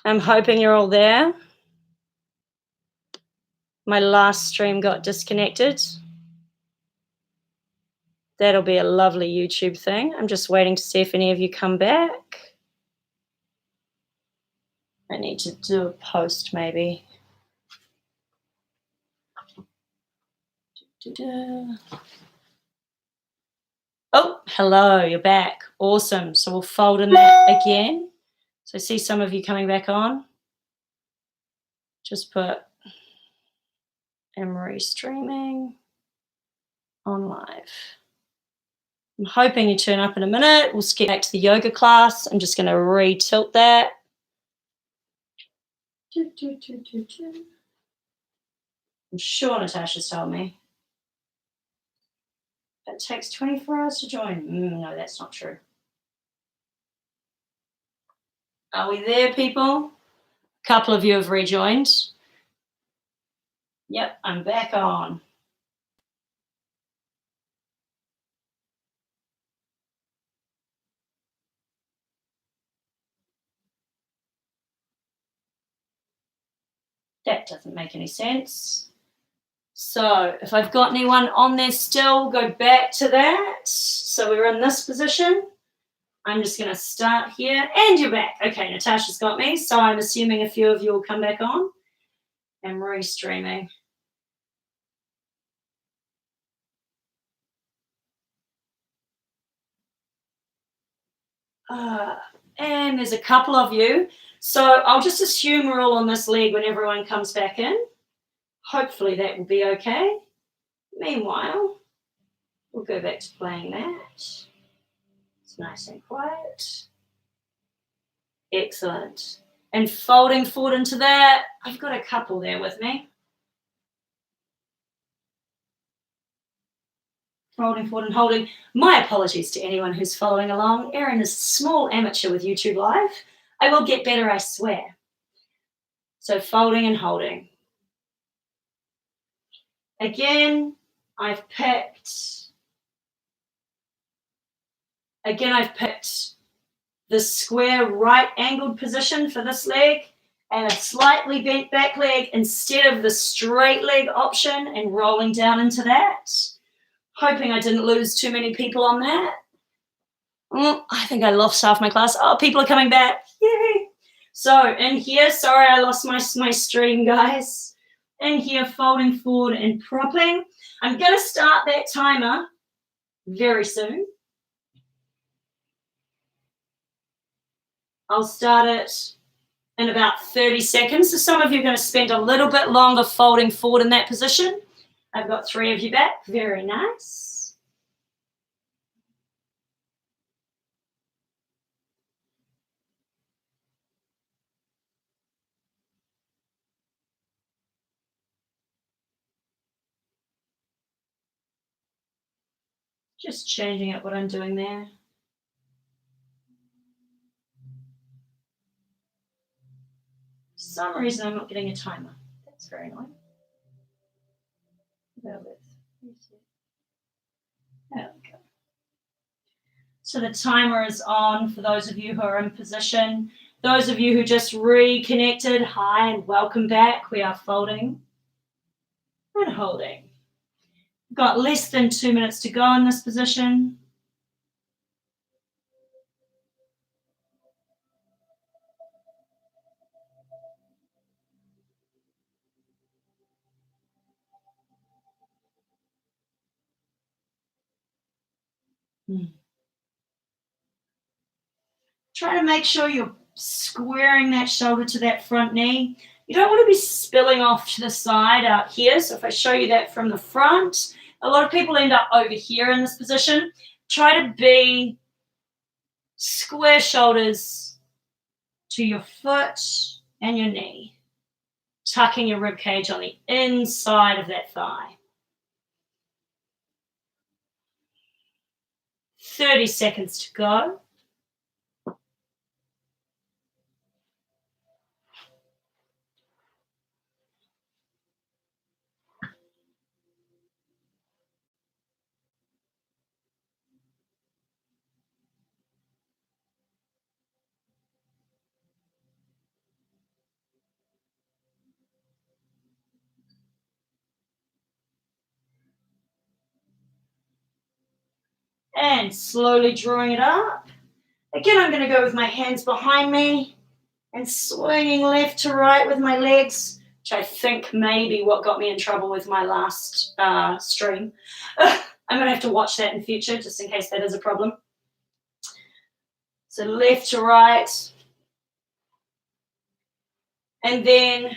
I'm hoping you're all there. My last stream got disconnected. That'll be a lovely YouTube thing. I'm just waiting to see if any of you come back. I need to do a post maybe. Oh, hello, you're back. Awesome. So we'll fold in that again. So I see some of you coming back on. Just put Emery streaming on live. I'm hoping you turn up in a minute. We'll skip back to the yoga class. I'm just going to re-tilt that. I'm sure Natasha's told me. It takes 24 hours to join. No, that's not true. Are we there, people? A couple of you have rejoined. Yep, I'm back on. That doesn't make any sense. So if I've got anyone on there still, go back to that. So we're in this position. I'm just going to start here. And you're back. Okay, Natasha's got me. So I'm assuming a few of you will come back on. I'm re-streaming. And there's a couple of you. So I'll just assume we're all on this leg when everyone comes back in. Hopefully that will be okay. Meanwhile, we'll go back to playing that. It's nice and quiet. Excellent. And folding forward into that, I've got a couple there with me. Folding forward and holding. My apologies to anyone who's following along. Erin is a small amateur with YouTube Live. I will get better, I swear. So folding and holding. Again, I've picked the square right angled position for this leg and a slightly bent back leg instead of the straight leg option and rolling down into that. Hoping I didn't lose too many people on that. I think I lost half my class. Oh, people are coming back. Yay. So in here, sorry I lost my stream, guys. In here, folding forward and propping. I'm going to start that timer very soon. I'll start it in about 30 seconds. So some of you are going to spend a little bit longer folding forward in that position. I've got 3 of you back. Very nice. Just changing up what I'm doing there. For some reason, I'm not getting a timer. That's very annoying. There we go. So the timer is on for those of you who are in position. Those of you who just reconnected, hi and welcome back. We are folding and holding. We've got less than 2 minutes to go in this position. Try to make sure you're squaring that shoulder to that front knee. You don't want to be spilling off to the side out here. So if I show you that from the front, a lot of people end up over here in this position. Try to be square shoulders to your foot and your knee, tucking your rib cage on the inside of that thigh. 30 seconds to go. And slowly drawing it up. Again, I'm going to go with my hands behind me and swinging left to right with my legs, which I think may be what got me in trouble with my last stream. I'm going to have to watch that in future just in case that is a problem. So left to right. And then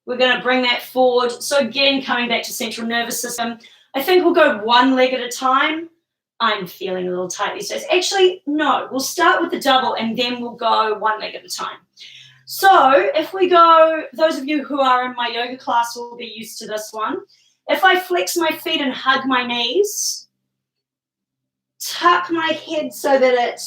we're going to bring that forward. So again, coming back to central nervous system, I think we'll go one leg at a time. I'm feeling a little tight these days. Actually, no, we'll start with the double and then we'll go one leg at a time. So if we go, those of you who are in my yoga class will be used to this one. If I flex my feet and hug my knees, tuck my head so that it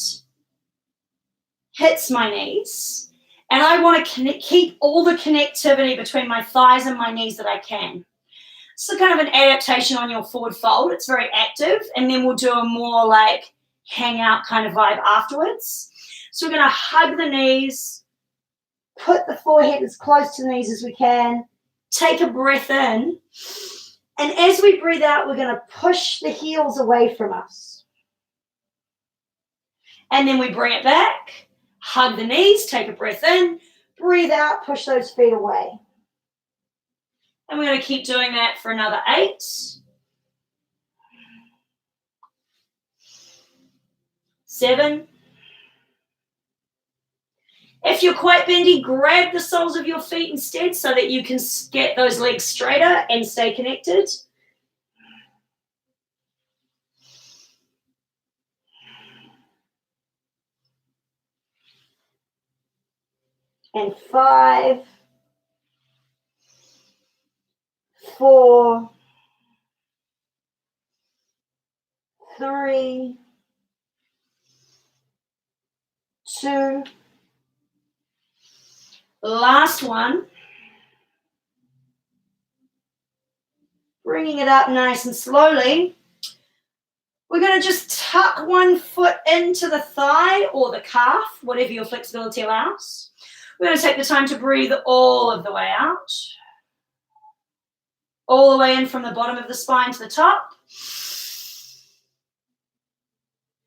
hits my knees, and I want to keep all the connectivity between my thighs and my knees that I can. So kind of an adaptation on your forward fold. It's very active, and then we'll do a more like hang out kind of vibe afterwards. So we're going to hug the knees, put the forehead as close to the knees as we can, take a breath in, and as we breathe out, we're going to push the heels away from us. And then we bring it back, hug the knees, take a breath in, breathe out, push those feet away. And we're going to keep doing that for another 8. 7. If you're quite bendy, grab the soles of your feet instead so that you can get those legs straighter and stay connected. And 5, 4, 3, 2. Last one. Bringing it up nice and slowly. We're going to just tuck one foot into the thigh or the calf, whatever your flexibility allows. We're going to take the time to breathe all of the way out. All the way in from the bottom of the spine to the top.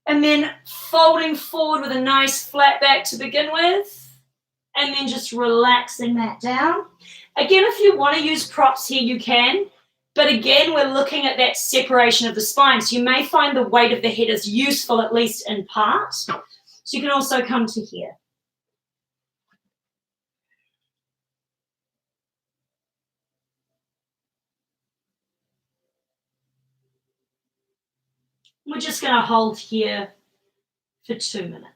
And then folding forward with a nice flat back to begin with. And then just relaxing that down. Again, if you want to use props here, you can. But again, we're looking at that separation of the spine. So you may find the weight of the head is useful, at least in part. So you can also come to here. We're just going to hold here for 2 minutes.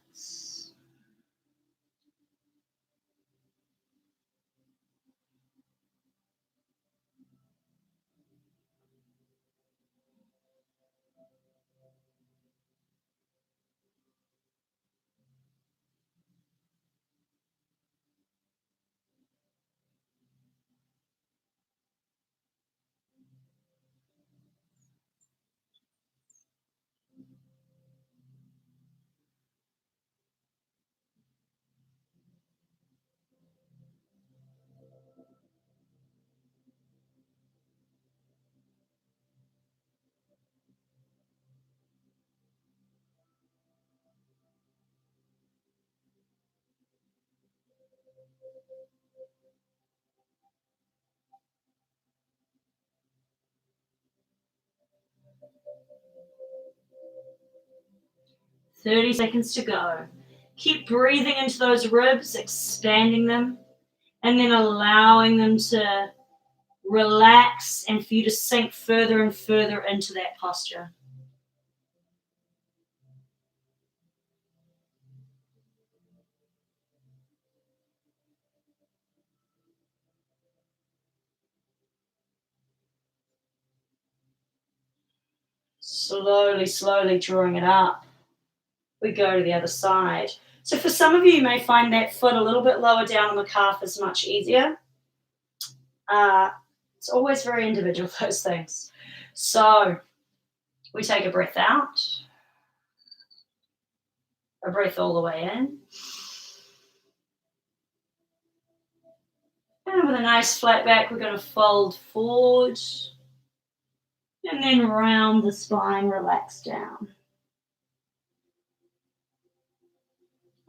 "30 seconds to go." Keep breathing into those ribs, expanding them, and then allowing them to relax and for you to sink further and further into that posture. Slowly, slowly drawing it up. We go to the other side. So for some of you, you may find that foot a little bit lower down on the calf is much easier. It's always very individual, those things. So we take a breath out, a breath all the way in. And with a nice flat back, we're going to fold forward and then round the spine, relax down.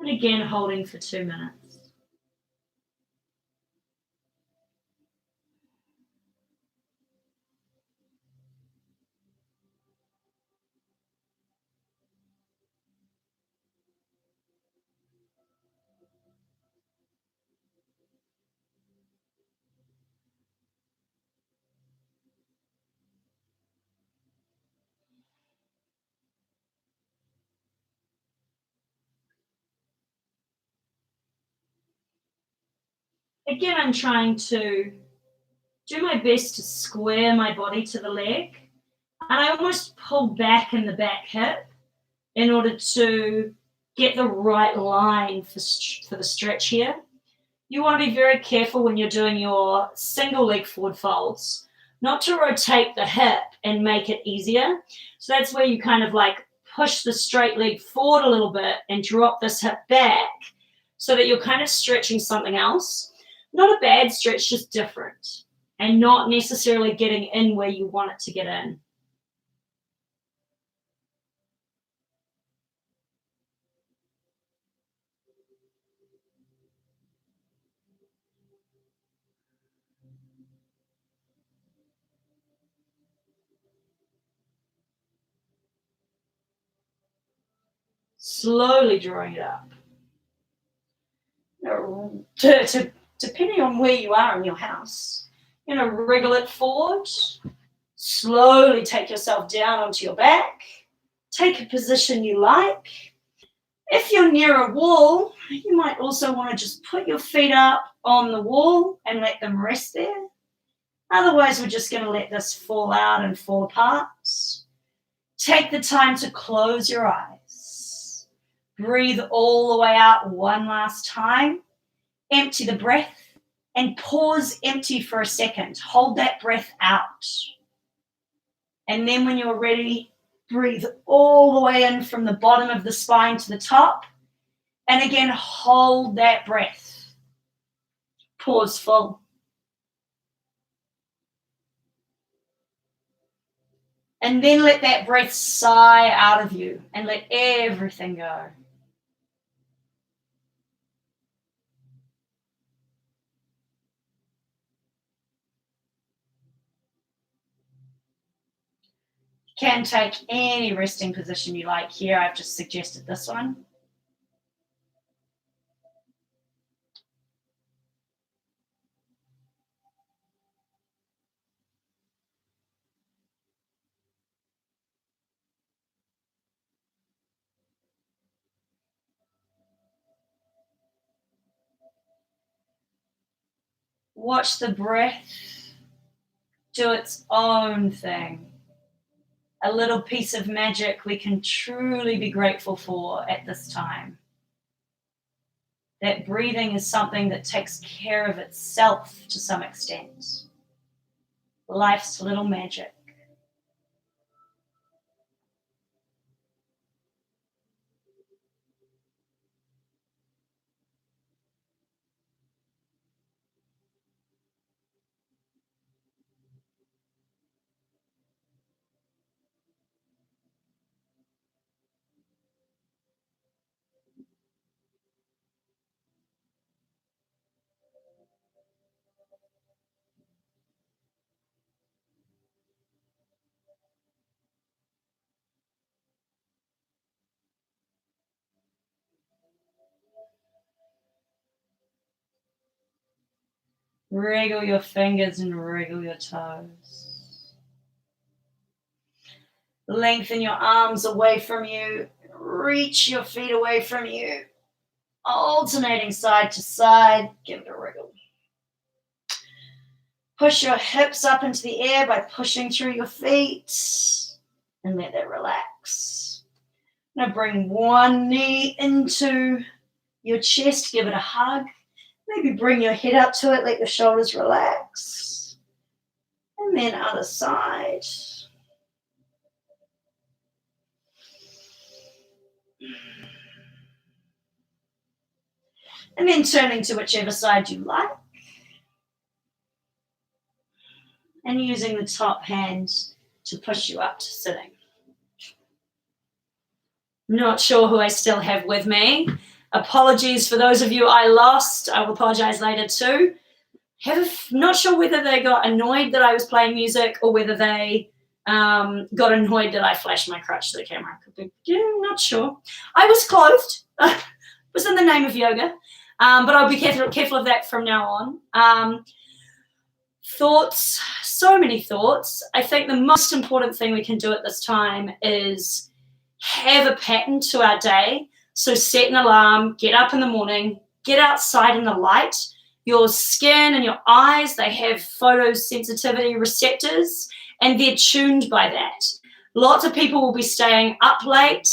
And again, holding for 2 minutes. Again, I'm trying to do my best to square my body to the leg. And I almost pull back in the back hip in order to get the right line for the stretch here. You want to be very careful when you're doing your single leg forward folds, not to rotate the hip and make it easier. So that's where you kind of like push the straight leg forward a little bit and drop this hip back so that you're kind of stretching something else. Not a bad stretch, just different, and not necessarily getting in where you want it to get in. Slowly drawing it up. Depending on where you are in your house, wriggle it forward. Slowly take yourself down onto your back. Take a position you like. If you're near a wall, you might also want to just put your feet up on the wall and let them rest there. Otherwise, we're just going to let this fall out and fall apart. Take the time to close your eyes. Breathe all the way out one last time. Empty the breath and pause empty for a second. Hold that breath out. And then when you're ready, breathe all the way in from the bottom of the spine to the top. And again, hold that breath. Pause full. And then let that breath sigh out of you and let everything go. You can take any resting position you like here. I've just suggested this one. Watch the breath do its own thing. A little piece of magic we can truly be grateful for at this time. That breathing is something that takes care of itself to some extent. Life's little magic. Wriggle your fingers and wriggle your toes. Lengthen your arms away from you. Reach your feet away from you. Alternating side to side. Give it a wriggle. Push your hips up into the air by pushing through your feet. And let that relax. Now bring one knee into your chest. Give it a hug. Maybe bring your head up to it. Let your shoulders relax. And then other side. And then turning to whichever side you like. And using the top hand to push you up to sitting. Not sure who I still have with me. Apologies for those of you I lost. I will apologize later too. Not sure whether they got annoyed that I was playing music or whether they got annoyed that I flashed my crutch to the camera. Not sure. I was clothed. It was in the name of yoga. But I'll be careful of that from now on. Thoughts, so many thoughts. I think the most important thing we can do at this time is have a pattern to our day. So set an alarm, get up in the morning, get outside in the light. Your skin and your eyes, they have photosensitivity receptors, and they're tuned by that. Lots of people will be staying up late.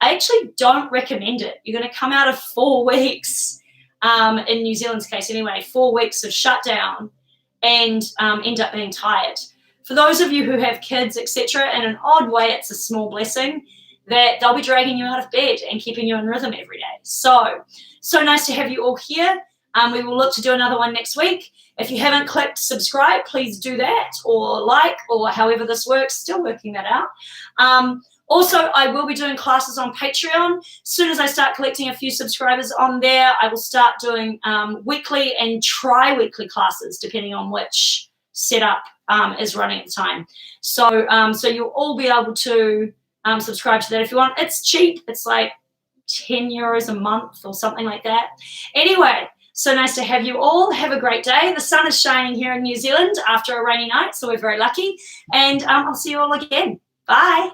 I actually don't recommend it. You're going to come out of 4 weeks, in New Zealand's case anyway, 4 weeks of shutdown and end up being tired. For those of you who have kids, etc., in an odd way, it's a small blessing that they'll be dragging you out of bed and keeping you in rhythm every day. So nice to have you all here. We will look to do another one next week. If you haven't clicked subscribe, please do that, or like, or however this works. Still working that out. Also, I will be doing classes on Patreon. As soon as I start collecting a few subscribers on there, I will start doing weekly and tri-weekly classes, depending on which setup is running at the time. So you'll all be able to subscribe to that if you want. It's cheap. It's like 10 euros a month or something like that. Anyway, so nice to have you all. Have a great day. The sun is shining here in New Zealand after a rainy night, so we're very lucky. And I'll see you all again. Bye.